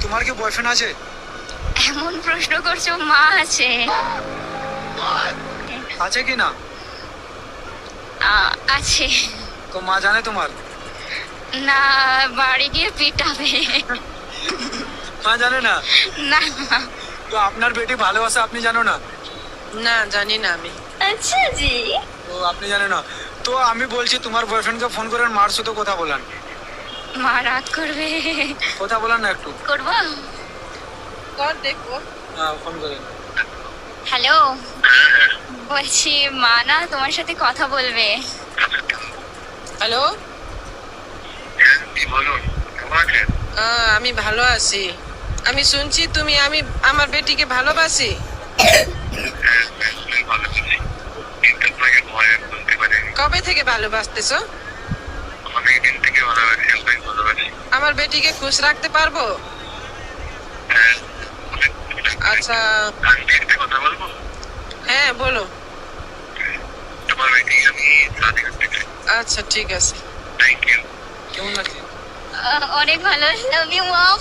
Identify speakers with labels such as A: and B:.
A: তোমার কি বয়ফ্রেন্ড আছে?
B: এমন প্রশ্ন করছো, মা আছে।
A: আছে কি না?
B: আছে।
A: তো মা জানে তোমার?
B: না, বাড়ি গিয়ে পিটাবে।
A: মা জানে না?
B: না।
A: তো আপনার বেটি ভালোবাসা আপনি জানো না?
C: না, জানি না আমি।
B: আচ্ছা জি।
A: তো আপনি জানেন না? তো আমি বলছি তোমার বয়ফ্রেন্ডকে ফোন করেন, মার সাথে কথা বলান।
B: মা রাগ করবে।
A: কথা বলান না একটু।
B: করবো।
C: কর দেখবো।
A: হ্যাঁ, ফোন করেন।
B: হ্যালো, বলছি মা না তোমার সাথে কথা বলবে।
C: হ্যালো, আমি ভালো আছি। আমি শুনছি তুমি আমার বেটিকে ভালোবাসি। কবে থেকে ভালোবাসতেছো? আমার বেটিকে খুশ রাখতে পারবো? আচ্ছা, হ্যাঁ বলো। আচ্ছা ঠিক আছে।
A: কেমন লাগছে?
B: অনেক ভালো। Love you mom.